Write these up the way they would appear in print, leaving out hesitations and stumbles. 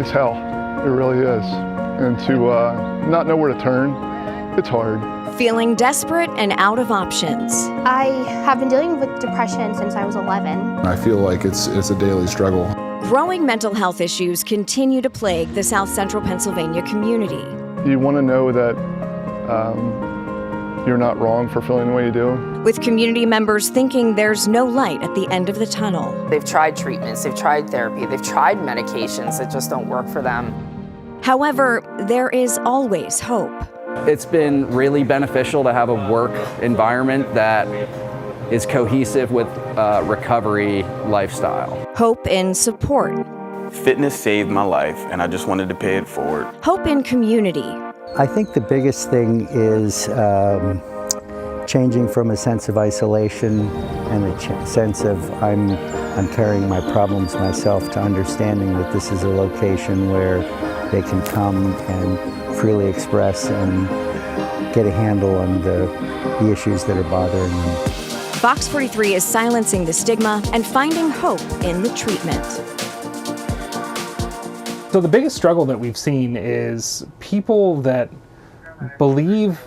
is hell. It really is. And to not know where to turn, it's hard. Feeling desperate and out of options. I have been dealing with depression since I was 11. I feel like it's a daily struggle. Growing mental health issues continue to plague the South Central Pennsylvania community. You want to know that you're not wrong for feeling the way you do. With community members thinking there's no light at the end of the tunnel. They've tried treatments, they've tried therapy, they've tried medications that just don't work for them. However, there is always hope. It's been really beneficial to have a work environment that is cohesive with recovery lifestyle. Hope in support. Fitness saved my life, and I just wanted to pay it forward. Hope in community. I think the biggest thing is changing from a sense of isolation and a sense of I'm carrying my problems myself to understanding that this is a location where they can come and freely express and get a handle on the issues that are bothering them. Fox 43 is silencing the stigma and finding hope in the treatment. So the biggest struggle that we've seen is people that believe,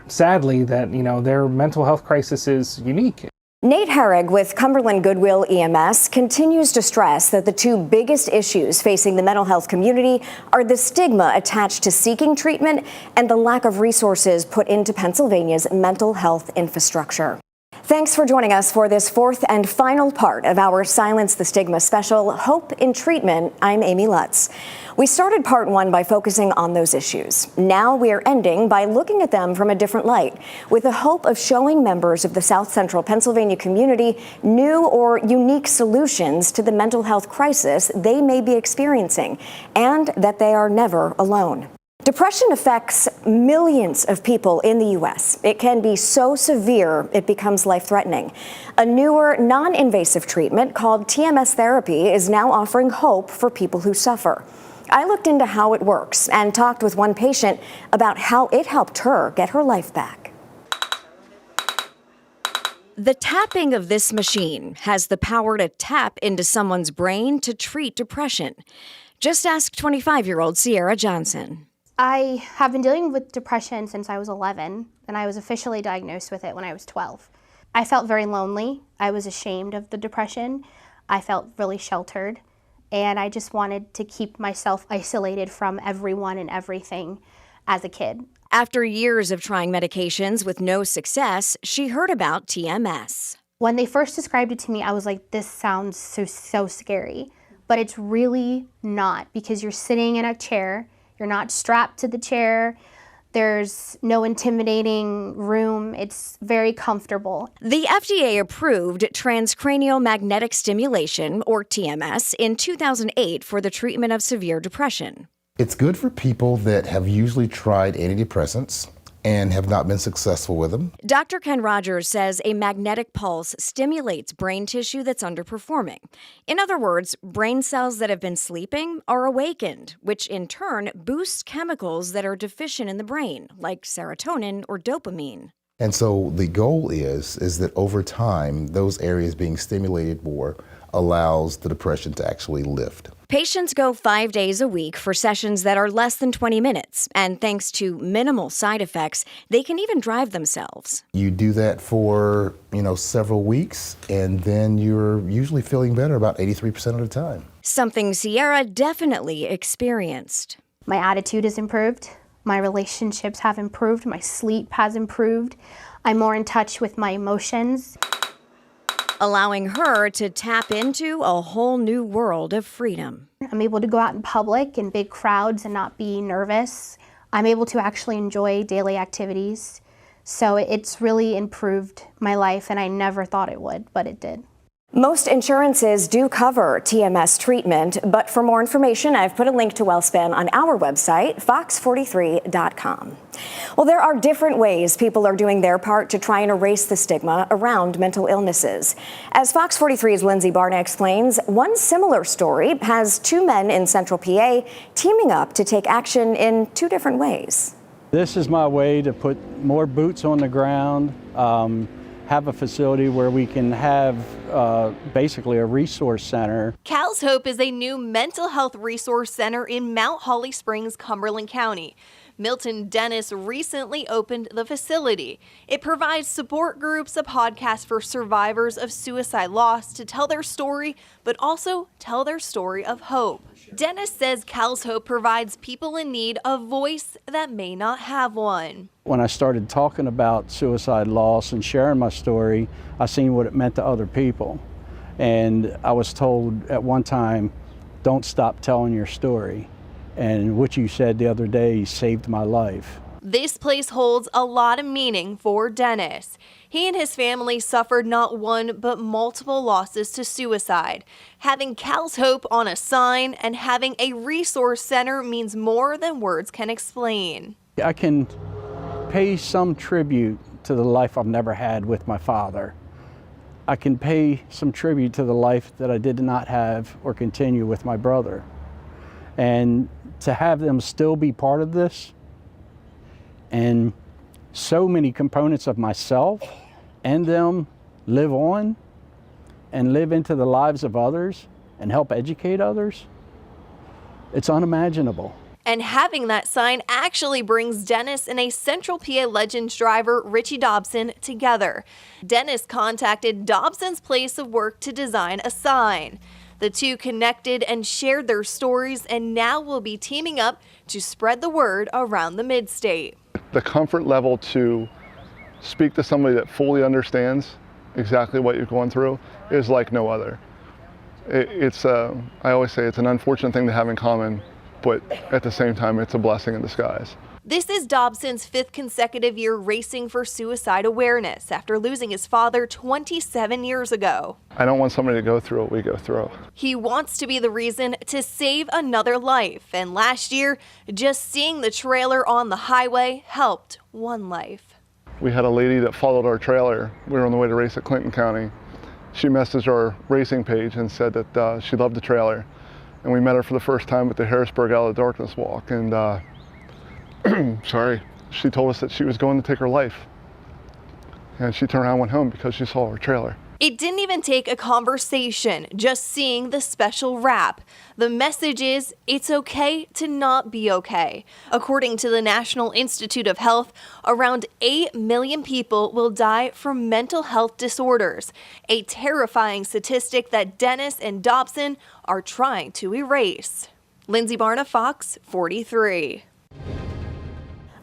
sadly, that their mental health crisis is unique. Nate Herrig with Cumberland Goodwill EMS continues to stress that the two biggest issues facing the mental health community are the stigma attached to seeking treatment and the lack of resources put into Pennsylvania's mental health infrastructure. Thanks for joining us for this fourth and final part of our Silence the Stigma special, Hope in Treatment. I'm Amy Lutz. We started part one by focusing on those issues. Now we are ending by looking at them from a different light, with the hope of showing members of the South Central Pennsylvania community new or unique solutions to the mental health crisis they may be experiencing, and that they are never alone. Depression affects millions of people in the U.S. It can be so severe it becomes life-threatening. A newer, non-invasive treatment called TMS therapy is now offering hope for people who suffer. I looked into how it works and talked with one patient about how it helped her get her life back. The tapping of this machine has the power to tap into someone's brain to treat depression. Just ask 25-year-old Sierra Johnson. I have been dealing with depression since I was 11, and I was officially diagnosed with it when I was 12. I felt very lonely. I was ashamed of the depression. I felt really sheltered, and I just wanted to keep myself isolated from everyone and everything as a kid. After years of trying medications with no success, she heard about TMS. When they first described it to me, I was like, this sounds so scary, but it's really not, because you're sitting in a chair. You're not strapped to the chair. There's no intimidating room. It's very comfortable. The FDA approved transcranial magnetic stimulation, or TMS, in 2008 for the treatment of severe depression. It's good for people that have usually tried antidepressants and have not been successful with them. Dr. Ken Rogers says a magnetic pulse stimulates brain tissue that's underperforming. In other words, brain cells that have been sleeping are awakened, which in turn boosts chemicals that are deficient in the brain, like serotonin or dopamine. And so the goal is that over time, those areas being stimulated more allows the depression to actually lift. Patients go 5 days a week for sessions that are less than 20 minutes, and thanks to minimal side effects, they can even drive themselves. You do that for, several weeks, and then you're usually feeling better about 83% of the time. Something Sierra definitely experienced. My attitude has improved. My relationships have improved. My sleep has improved. I'm more in touch with my emotions, allowing her to tap into a whole new world of freedom. I'm able to go out in public in big crowds and not be nervous. I'm able to actually enjoy daily activities. So it's really improved my life, and I never thought it would, but it did. Most insurances do cover TMS treatment, but for more information, I've put a link to WellSpan on our website, fox43.com. Well, there are different ways people are doing their part to try and erase the stigma around mental illnesses. As Fox 43's Lindsay Barna explains, one similar story has two men in Central PA teaming up to take action in two different ways. This is my way to put more boots on the ground, have a facility where we can have basically a resource center. Cal's Hope is a new mental health resource center in Mount Holly Springs, Cumberland County. Milton Dennis recently opened the facility. It provides support groups, a podcast for survivors of suicide loss to tell their story, but also tell their story of hope. Dennis says Cal's Hope provides people in need a voice that may not have one. When I started talking about suicide loss and sharing my story, I seen what it meant to other people. And I was told at one time, don't stop telling your story. And what you said the other day saved my life. This place holds a lot of meaning for Dennis. He and his family suffered not one but multiple losses to suicide. Having Cal's Hope on a sign and having a resource center means more than words can explain. I can pay some tribute to the life I've never had with my father. I can pay some tribute to the life that I did not have or continue with my brother. And to have them still be part of this, and so many components of myself and them live on and live into the lives of others and help educate others, it's unimaginable. And having that sign actually brings Dennis and a Central PA Legends driver, Richie Dobson, together. Dennis contacted Dobson's place of work to design a sign. The two connected and shared their stories and now will be teaming up to spread the word around the mid-state. The comfort level to speak to somebody that fully understands exactly what you're going through is like no other. I always say it's an unfortunate thing to have in common, but at the same time, it's a blessing in disguise. This is Dobson's 5th consecutive year racing for suicide awareness after losing his father 27 years ago. I don't want somebody to go through what we go through. He wants to be the reason to save another life, and last year, just seeing the trailer on the highway helped one life. We had a lady that followed our trailer. We were on the way to race at Clinton County. She messaged our racing page and said that she loved the trailer. And we met her for the first time at the Harrisburg Out of the Darkness walk. And she told us that she was going to take her life. And she turned around and went home because she saw our trailer. It didn't even take a conversation, just seeing the special wrap. The message is, it's okay to not be okay. According to the National Institute of Health, around 8 million people will die from mental health disorders, a terrifying statistic that Dennis and Dobson are trying to erase. Lindsay Barna, Fox 43.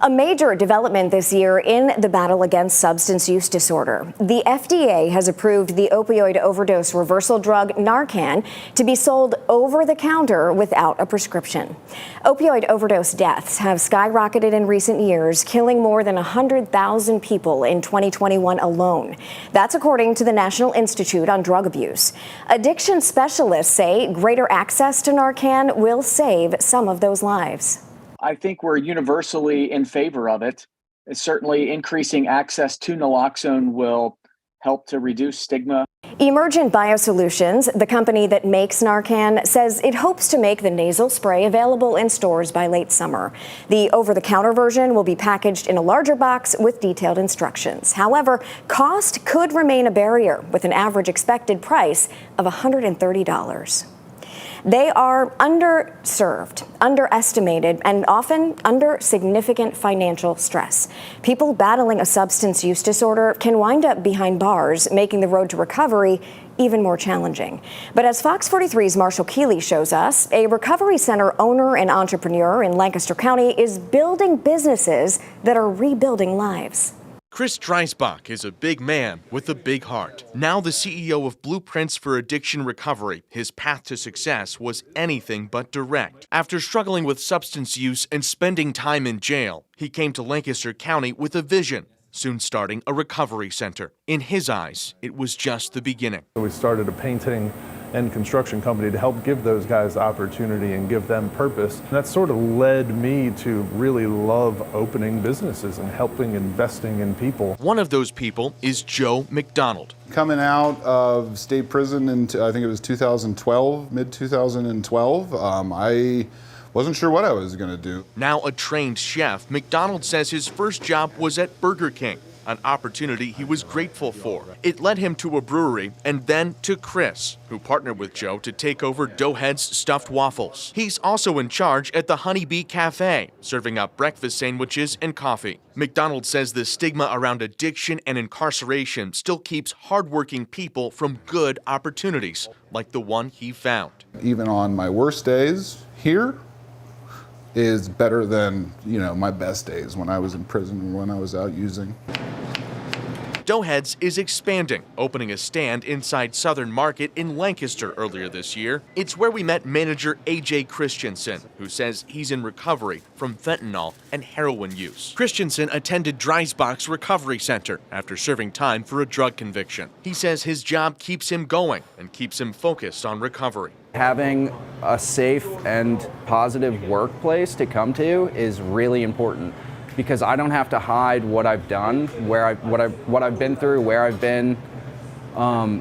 A major development this year in the battle against substance use disorder. The FDA has approved the opioid overdose reversal drug Narcan to be sold over the counter without a prescription. Opioid overdose deaths have skyrocketed in recent years, killing more than 100,000 people in 2021 alone. That's according to the National Institute on Drug Abuse. Addiction specialists say greater access to Narcan will save some of those lives. I think we're universally in favor of it. It's certainly increasing access to naloxone will help to reduce stigma. Emergent Biosolutions, the company that makes Narcan, says it hopes to make the nasal spray available in stores by late summer. The over-the-counter version will be packaged in a larger box with detailed instructions. However, cost could remain a barrier with an average expected price of $130. They are underserved, underestimated, and often under significant financial stress. People battling a substance use disorder can wind up behind bars, making the road to recovery even more challenging. But as Fox 43's Marshall Keeley shows us, a recovery center owner and entrepreneur in Lancaster County is building businesses that are rebuilding lives. Chris Dreisbach is a big man with a big heart. Now the CEO of Blueprints for Addiction Recovery, his path to success was anything but direct. After struggling with substance use and spending time in jail, he came to Lancaster County with a vision, soon starting a recovery center. In his eyes, it was just the beginning. We started a painting and construction company to help give those guys opportunity and give them purpose. And that sort of led me to really love opening businesses and helping investing in people. One of those people is Joe McDonald. Coming out of state prison in, I think it was 2012, mid-2012, I wasn't sure what I was going to do. Now a trained chef, McDonald says his first job was at Burger King. an opportunity he was grateful for. It led him to a brewery and then to Chris, who partnered with Joe to take over Doughhead's Stuffed Waffles. He's also in charge at the Honeybee Cafe, serving up breakfast sandwiches and coffee. McDonald says the stigma around addiction and incarceration still keeps hardworking people from good opportunities, like the one he found. Even on my worst days here is better than, my best days when I was in prison and when I was out using. Doughheads is expanding, opening a stand inside Southern Market in Lancaster earlier this year. It's where we met manager A.J. Christensen, who says he's in recovery from fentanyl and heroin use. Christensen attended Dreisbach's Recovery Center after serving time for a drug conviction. He says his job keeps him going and keeps him focused on recovery. Having a safe and positive workplace to come to is really important, because I don't have to hide what I've done, what I've been through, where I've been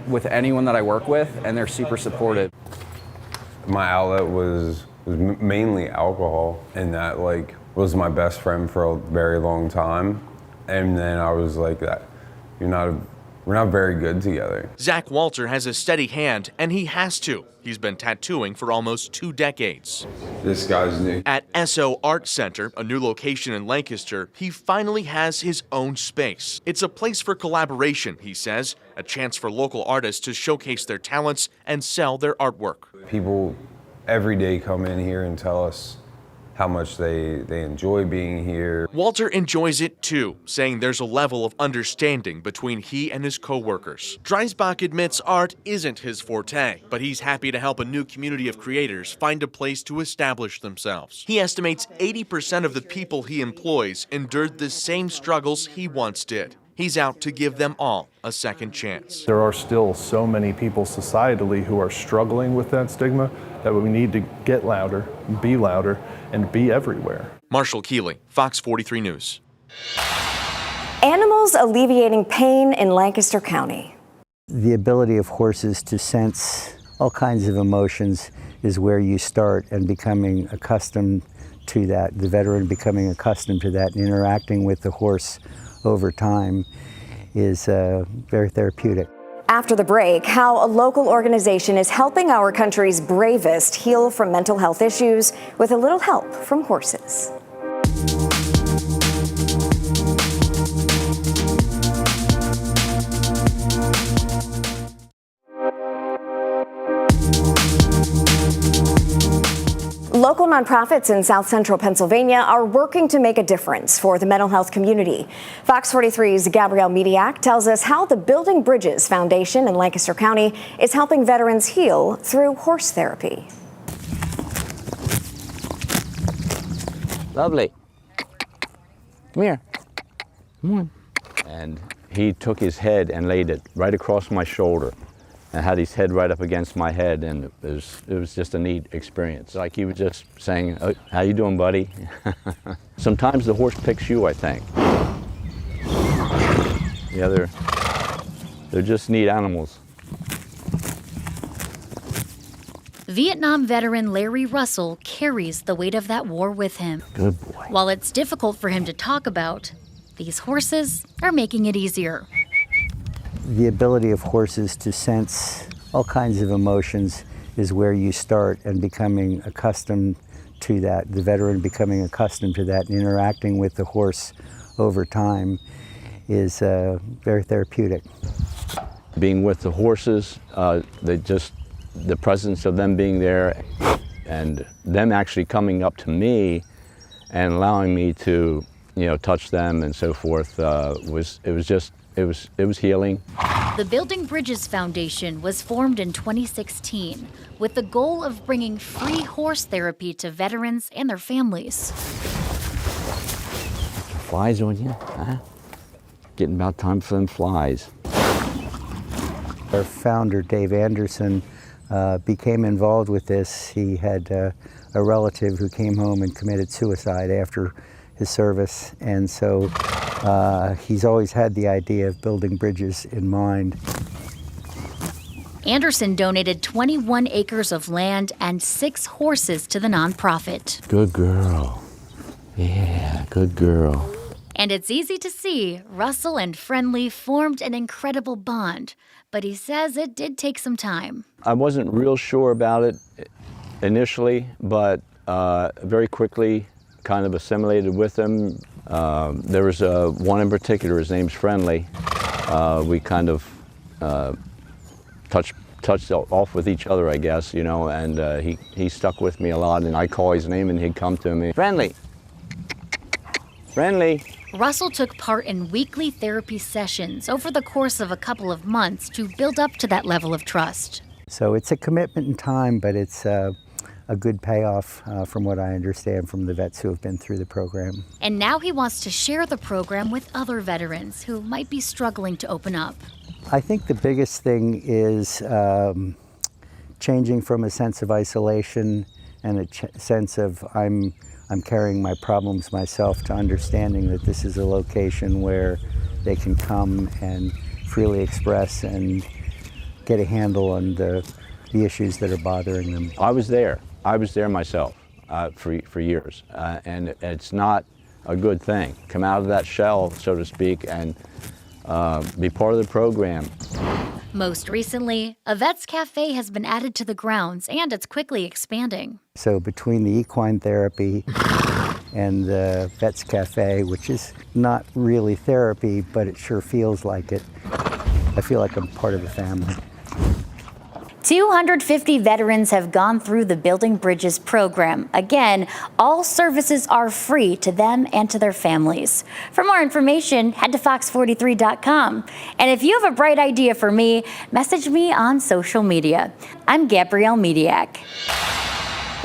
with anyone that I work with, and they're super supportive. My outlet was mainly alcohol, and that was my best friend for a very long time. And then I was like, we're not very good together. Zach Walter has a steady hand, and he has to. He's been tattooing for almost 2 decades. This guy's new. At SO Art Center, a new location in Lancaster, he finally has his own space. It's a place for collaboration, he says, a chance for local artists to showcase their talents and sell their artwork. People every day come in here and tell us how much they enjoy being here. Walter enjoys it too, saying there's a level of understanding between he and his co-workers. Dreisbach admits art isn't his forte, but he's happy to help a new community of creators find a place to establish themselves. He estimates 80% of the people he employs endured the same struggles he once did. He's out to give them all a second chance. There are still so many people societally who are struggling with that stigma that we need to get louder, and be everywhere. Marshall Keeley, Fox 43 News. Animals alleviating pain in Lancaster County. The ability of horses to sense all kinds of emotions is where you start, and becoming accustomed to that, the veteran becoming accustomed to that and interacting with the horse over time is very therapeutic. After the break, how a local organization is helping our country's bravest heal from mental health issues with a little help from horses. Local nonprofits in South Central Pennsylvania are working to make a difference for the mental health community. Fox 43's Gabrielle Mediak tells us how the Building Bridges Foundation in Lancaster County is helping veterans heal through horse therapy. Lovely. Come here. Come on. And he took his head and laid it right across my shoulder, and had his head right up against my head, and it was just a neat experience. Like he was just saying, oh, how you doing, buddy? Sometimes the horse picks you, I think. Yeah, they're just neat animals. Vietnam veteran Larry Russell carries the weight of that war with him. Good boy. While it's difficult for him to talk about, these horses are making it easier. The ability of horses to sense all kinds of emotions is where you start, and becoming accustomed to that, the veteran becoming accustomed to that and interacting with the horse over time is very therapeutic. Being with the horses, the presence of them being there and them actually coming up to me and allowing me to, touch them and so forth, it was healing. The Building Bridges Foundation was formed in 2016 with the goal of bringing free horse therapy to veterans and their families. Flies on you, huh? Getting about time for them flies. Our founder, Dave Anderson, became involved with this. He had a relative who came home and committed suicide after his service, and so he's always had the idea of building bridges in mind. Anderson donated 21 acres of land and 6 horses to the nonprofit. Good girl. Yeah, good girl. And it's easy to see Russell and Friendly formed an incredible bond, but he says it did take some time. I wasn't real sure about it initially, but very quickly kind of assimilated with him. There was one in particular, his name's Friendly. We kind of touched off with each other, I guess, you know, and he stuck with me a lot, and I'd call his name and he'd come to me. Friendly! Friendly! Russell took part in weekly therapy sessions over the course of a couple of months to build up to that level of trust. So it's a commitment in time, but it's a good payoff from what I understand from the vets who have been through the program. And now he wants to share the program with other veterans who might be struggling to open up. I think the biggest thing is changing from a sense of isolation and a sense of I'm carrying my problems myself to understanding that this is a location where they can come and freely express and get a handle on the issues that are bothering them. I was there myself for years, and it's not a good thing. Come out of that shell, so to speak, and be part of the program. Most recently, a Vets Cafe has been added to the grounds, and it's quickly expanding. So between the equine therapy and the Vets Cafe, which is not really therapy, but it sure feels like it, I feel like I'm part of the family. 250 veterans have gone through the Building Bridges program. Again, all services are free to them and to their families. For more information, head to fox43.com. And if you have a bright idea for me, message me on social media. I'm Gabrielle Mediak.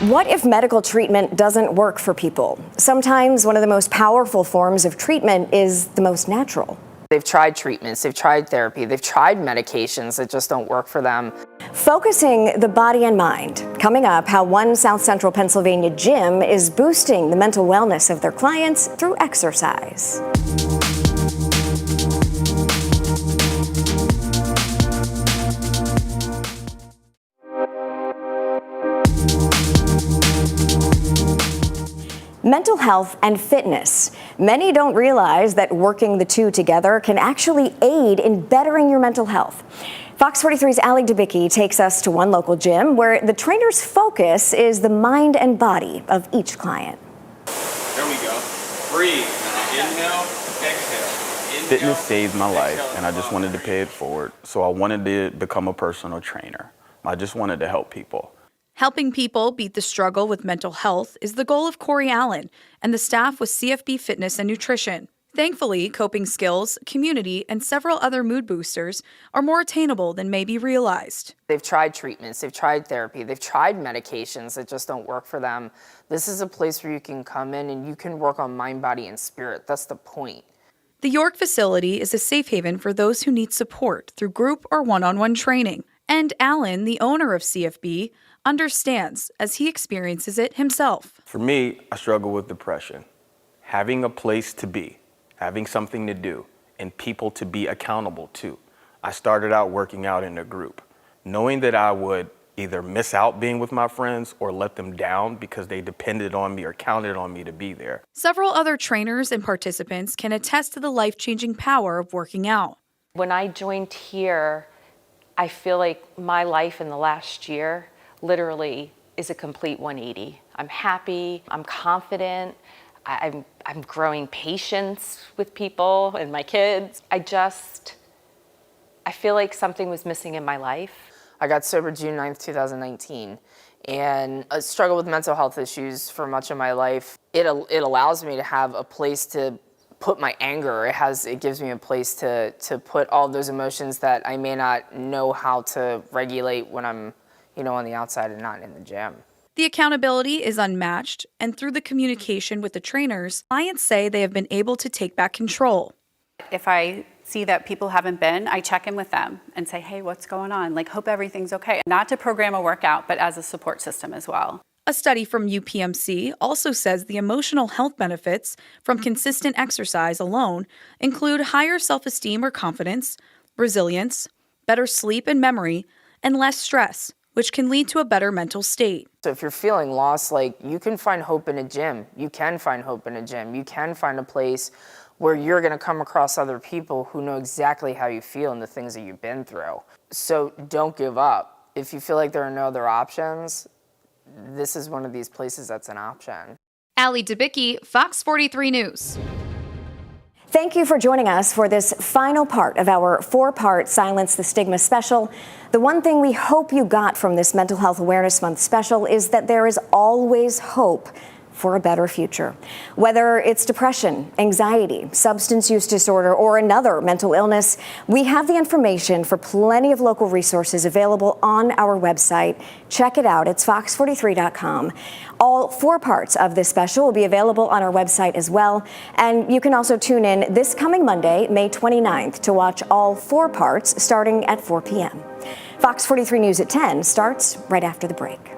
What if medical treatment doesn't work for people? Sometimes one of the most powerful forms of treatment is the most natural. They've tried treatments, they've tried therapy, they've tried medications that just don't work for them. Focusing the body and mind. Coming up, how one South Central Pennsylvania gym is boosting the mental wellness of their clients through exercise. Mental health and fitness. Many don't realize that working the two together can actually aid in bettering your mental health. Fox 43's Allie Debicki takes us to one local gym where the trainer's focus is the mind and body of each client. There we go. Breathe. Inhale, exhale. Inhale, fitness saved my life, and I just wanted to pay it forward. So I wanted to become a personal trainer. I just wanted to help people. Helping people beat the struggle with mental health is the goal of Corey Allen and the staff with CFB Fitness and Nutrition. Thankfully, coping skills, community, and several other mood boosters are more attainable than may be realized. They've tried treatments, they've tried therapy, they've tried medications that just don't work for them. This is a place where you can come in and you can work on mind, body, and spirit. That's the point. The York facility is a safe haven for those who need support through group or one-on-one training. And Allen, the owner of CFB, understands as he experiences it himself. For me, I struggle with depression. Having a place to be, having something to do, and people to be accountable to. I started out working out in a group, knowing that I would either miss out being with my friends or let them down because they depended on me or counted on me to be there. Several other trainers and participants can attest to the life-changing power of working out. When I joined here, I feel like my life in the last year literally is a complete 180. I'm happy, I'm confident, I'm growing patience with people and my kids. I feel like something was missing in my life. I got sober June 9th, 2019, and I struggled with mental health issues for much of my life. It allows me to have a place to put my anger. It gives me a place to put all those emotions that I may not know how to regulate when I'm on the outside and not in the gym. The accountability is unmatched, and through the communication with the trainers, clients say they have been able to take back control. If I see that people haven't been, I check in with them and say, hey, what's going on? Hope everything's okay. Not to program a workout, but as a support system as well. A study from UPMC also says the emotional health benefits from consistent exercise alone include higher self-esteem or confidence, resilience, better sleep and memory, and less stress, which can lead to a better mental state. So if you're feeling lost, you can find hope in a gym. You can find hope in a gym. You can find a place where you're going to come across other people who know exactly how you feel and the things that you've been through. So don't give up. If you feel like there are no other options, this is one of these places that's an option. Allie Debicki, Fox 43 News. Thank you for joining us for this final part of our 4-part Silence the Stigma special. The one thing we hope you got from this Mental Health Awareness Month special is that there is always hope for a better future. Whether it's depression, anxiety, substance use disorder, or another mental illness, we have the information for plenty of local resources available on our website. Check it out. It's fox43.com. All 4 parts of this special will be available on our website as well. And you can also tune in this coming Monday, May 29th, to watch all 4 parts starting at 4 p.m. Fox 43 News at 10 starts right after the break.